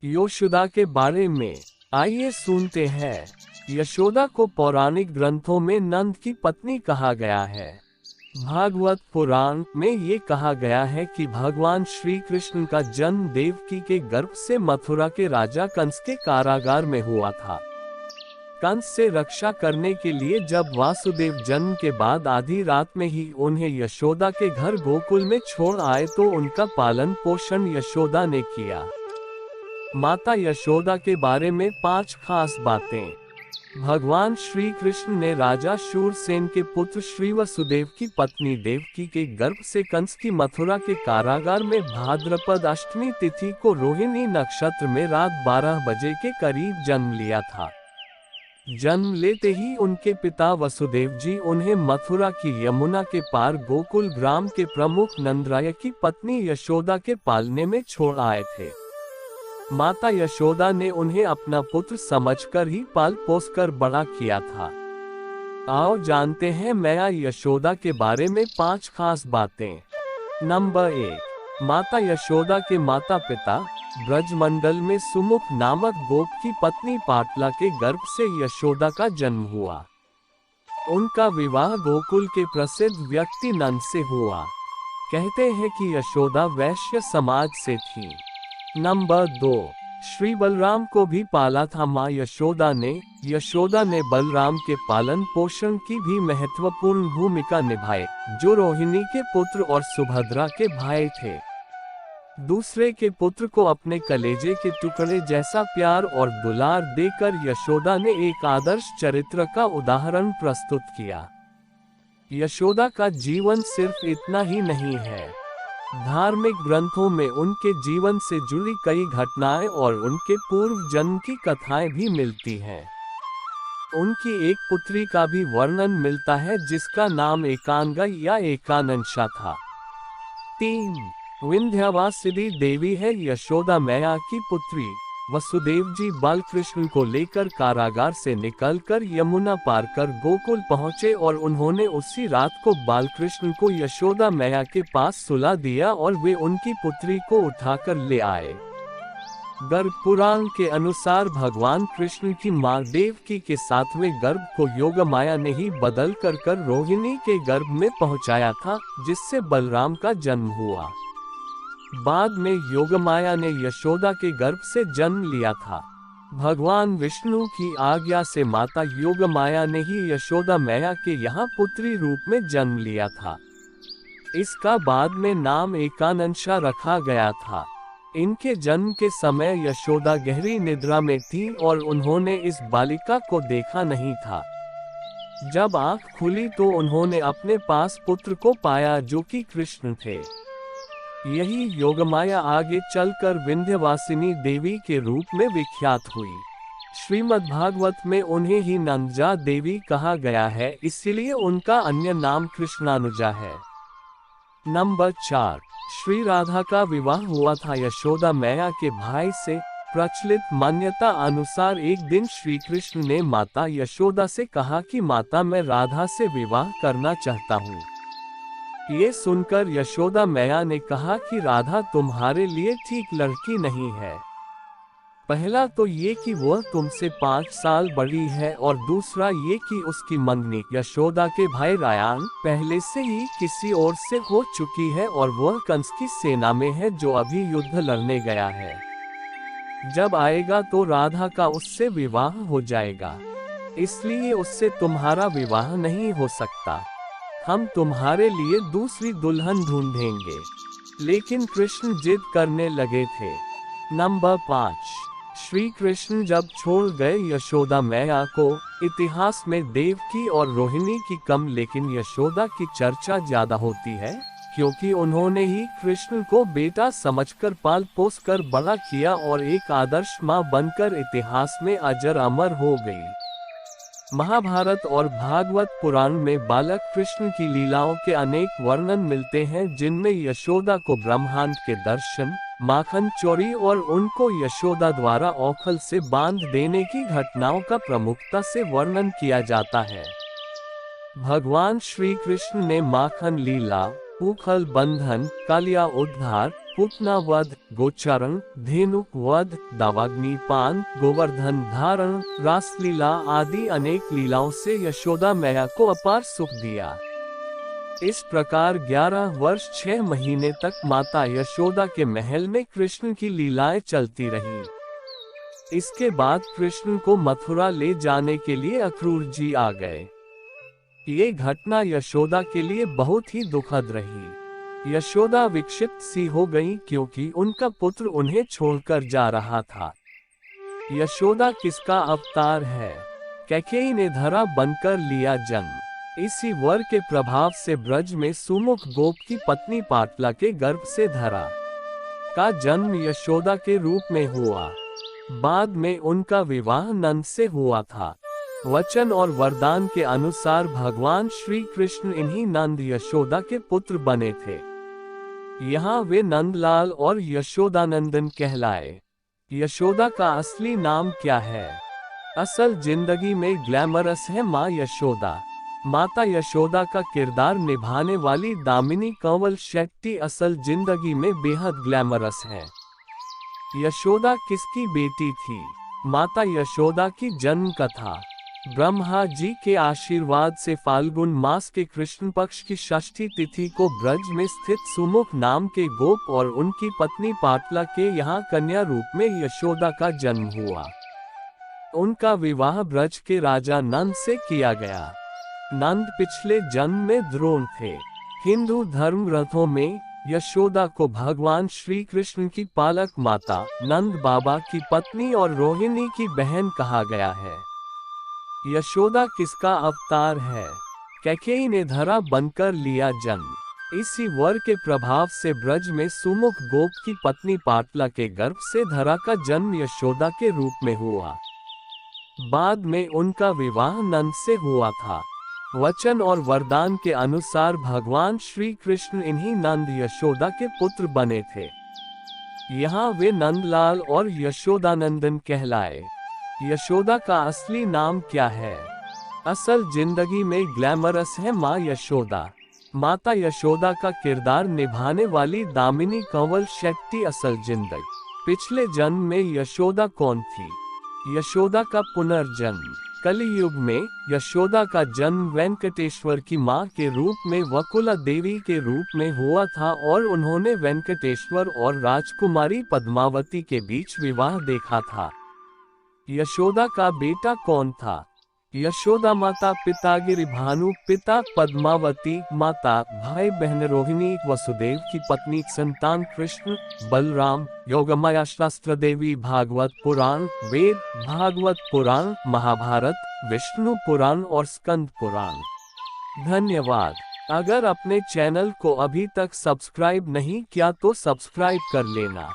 यशोदा के बारे में आइए सुनते हैं। यशोदा को पौराणिक ग्रंथों में नंद की पत्नी कहा गया है। भागवत पुराण में ये कहा गया है कि भगवान श्री कृष्ण का जन्म देवकी के गर्भ से मथुरा के राजा कंस के कारागार में हुआ था। कंस से रक्षा करने के लिए जब वासुदेव जन्म के बाद आधी रात में ही उन्हें यशोदा के घर गोकुल में छोड़ आए तो उनका पालन पोषण यशोदा ने किया। माता यशोदा के बारे में 5 खास बातें। भगवान श्री कृष्ण ने राजा शूरसेन के पुत्र श्री वसुदेव की पत्नी देवकी के गर्भ से कंस की मथुरा के कारागार में भाद्रपद अष्टमी तिथि को रोहिणी नक्षत्र में रात 12 बजे के करीब जन्म लिया था। जन्म लेते ही उनके पिता वसुदेव जी उन्हें मथुरा की यमुना के पार गोकुल ग्राम के प्रमुख नंदराय की पत्नी यशोदा के पालने में छोड़ आए थे। माता यशोदा ने उन्हें अपना पुत्र समझकर ही पाल पोस कर बड़ा किया था। आओ जानते हैं मैया यशोदा के बारे में 5 खास बातें। नंबर 1, माता यशोदा के माता पिता ब्रजमंडल में सुमुख नामक गोप की पत्नी पाटला के गर्भ से यशोदा का जन्म हुआ। उनका विवाह गोकुल के प्रसिद्ध व्यक्ति नंद से हुआ। कहते हैं कि यशोदा वैश्य समाज से थी। नंबर 2, श्री बलराम को भी पाला था माँ यशोदा ने। यशोदा ने बलराम के पालन पोषण की भी महत्वपूर्ण भूमिका निभाई, जो रोहिणी के पुत्र और सुभद्रा के भाई थे। दूसरे के पुत्र को अपने कलेजे के टुकड़े जैसा प्यार और दुलार देकर यशोदा ने एक आदर्श चरित्र का उदाहरण प्रस्तुत किया। यशोदा का जीवन सिर्फ इतना ही नहीं है। धार्मिक ग्रंथों में उनके जीवन से जुड़ी कई घटनाएं और उनके पूर्व जन्म की कथाएं भी मिलती हैं। उनकी एक पुत्री का भी वर्णन मिलता है जिसका नाम एकांगा या एकानंशा था। 3, विंध्यवासिनी देवी है यशोदा मैया की पुत्री। वसुदेव जी बालकृष्ण को लेकर कारागार से निकलकर यमुना पार कर गोकुल पहुंचे और उन्होंने उसी रात को बालकृष्ण को यशोदा मैया के पास सुला दिया और वे उनकी पुत्री को उठाकर ले आए। गर्भ पुराण के अनुसार भगवान कृष्ण की मां देवकी के 7वें गर्भ को योगमाया ने ही बदल कर रोहिणी के गर्भ में पहुंचाया था, जिससे बलराम का जन्म हुआ। बाद में योगमाया ने यशोदा के गर्भ से जन्म लिया था। भगवान विष्णु की आज्ञा से माता योगमाया ने ही यशोदा मैया के यहाँ पुत्री रूप में जन्म लिया था। इसका बाद में नाम एकानंशा रखा गया था। इनके जन्म के समय यशोदा गहरी निद्रा में थी और उन्होंने इस बालिका को देखा नहीं था। जब आँख खुली तो उन्होंने अपने पास पुत्र को पाया जो कि कृष्ण थे। यही योगमाया आगे चलकर विंध्यवासिनी देवी के रूप में विख्यात हुई। श्रीमद्भागवत में उन्हें ही नंदजा देवी कहा गया है, इसलिए उनका अन्य नाम कृष्णानुजा है। नंबर 4, श्री राधा का विवाह हुआ था यशोदा मैया के भाई से। प्रचलित मान्यता अनुसार एक दिन श्री कृष्ण ने माता यशोदा से कहा कि माता, मैं राधा से विवाह करना चाहता हूँ। ये सुनकर यशोदा मैया ने कहा कि राधा तुम्हारे लिए ठीक लड़की नहीं है। पहला तो ये कि वह तुमसे 5 साल बड़ी है और दूसरा ये कि उसकी मंगनी यशोदा के भाई रायान पहले से ही किसी और से हो चुकी है और वह कंस की सेना में है जो अभी युद्ध लड़ने गया है। जब आएगा तो राधा का उससे विवाह हो जाएगा, इसलिए उससे तुम्हारा विवाह नहीं हो सकता। हम तुम्हारे लिए दूसरी दुल्हन ढूंढेंगे। लेकिन कृष्ण जिद करने लगे थे। नंबर 5, श्री कृष्ण जब छोड़ गए यशोदा मैया को, इतिहास में देवकी और रोहिणी की कम लेकिन यशोदा की चर्चा ज्यादा होती है, क्योंकि उन्होंने ही कृष्ण को बेटा समझकर पाल पोस कर बड़ा किया और एक आदर्श मां बनकर इतिहास में अजर अमर हो गई। महाभारत और भागवत पुराण में बालक कृष्ण की लीलाओं के अनेक वर्णन मिलते हैं, जिनमें यशोदा को ब्रह्मांड के दर्शन, माखन चोरी और उनको यशोदा द्वारा औखल से बांध देने की घटनाओं का प्रमुखता से वर्णन किया जाता है। भगवान श्री कृष्ण ने माखन लीला, उखल बंधन, कालिया उद्धार, पूतना वध, गोचरण, धेनुक वध, दावाग्नि पान, गोवर्धन धारण, रासलीला आदि अनेक लीलाओं से यशोदा मैया को अपार सुख दिया। इस प्रकार 11 वर्ष 6 महीने तक माता यशोदा के महल में कृष्ण की लीलाएं चलती रहीं। इसके बाद कृष्ण को मथुरा ले जाने के लिए अक्रूर जी आ गए। ये घटना यशोदा के लिए बहुत ही दुखद रही। यशोदा विक्षिप्त सी हो गई क्योंकि उनका पुत्र उन्हें छोड़कर जा रहा था। यशोदा किसका अवतार है? कैकेयी ने धरा बनकर लिया जन्म। इसी वर के प्रभाव से ब्रज में सुमुख गोप की पत्नी पाटला के गर्भ से धरा का जन्म यशोदा के रूप में हुआ। बाद में उनका विवाह नंद से हुआ था। वचन और वरदान के अनुसार भगवान श्री कृष्ण इन्हीं नंद यशोदा के पुत्र बने थे। यहाँ वे नंदलाल और यशोदानंदन कहलाए। यशोदा का असली नाम क्या है? असल जिंदगी में ग्लैमरस है माँ यशोदा। माता यशोदा का किरदार निभाने वाली दामिनी कंवल शेट्टी असल जिंदगी में बेहद ग्लैमरस है। यशोदा किसकी बेटी थी? माता यशोदा की जन्म कथा। ब्रह्मा जी के आशीर्वाद से फाल्गुन मास के कृष्ण पक्ष की षष्ठी तिथि को ब्रज में स्थित सुमुख नाम के गोप और उनकी पत्नी पाटला के यहाँ कन्या रूप में यशोदा का जन्म हुआ। उनका विवाह ब्रज के राजा नंद से किया गया। नंद पिछले जन्म में द्रोण थे। हिंदू धर्म ग्रंथों में यशोदा को भगवान श्री कृष्ण की पालक माता, नंद बाबा की पत्नी और रोहिणी की बहन कहा गया है। यशोदा किसका अवतार है? कैकेयी ने धरा बनकर लिया जन्म। इसी वर के प्रभाव से ब्रज में सुमुख गोप की पत्नी पाटला के गर्भ से धरा का जन्म यशोदा के रूप में हुआ। बाद में उनका विवाह नंद से हुआ था। वचन और वरदान के अनुसार भगवान श्री कृष्ण इन्हीं नंद यशोदा के पुत्र बने थे। यहाँ वे नंदलाल और यशोदानंदन कहलाए। यशोदा का असली नाम क्या है? असल जिंदगी में ग्लैमरस है माँ यशोदा। माता यशोदा का किरदार निभाने वाली दामिनी कंवल शेट्टी असल जिंदगी। पिछले जन्म में यशोदा कौन थी? यशोदा का पुनर्जन्म। कलियुग में यशोदा का जन्म वेंकटेश्वर की मां के रूप में वकुला देवी के रूप में हुआ था और उन्होंने वेंकटेश्वर और राजकुमारी पद्मावती के बीच विवाह देखा था। यशोदा का बेटा कौन था? यशोदा माता पिता गिरिभानु, पिता पद्मावती, माता भाई बहन रोहिणी, वसुदेव की पत्नी, संतान कृष्ण, बलराम, योगमाया, शास्त्र देवी, भागवत पुराण, वेद, भागवत पुराण, महाभारत, विष्णु पुराण और स्कंद पुराण। धन्यवाद। अगर अपने चैनल को अभी तक सब्सक्राइब नहीं किया तो सब्सक्राइब कर लेना।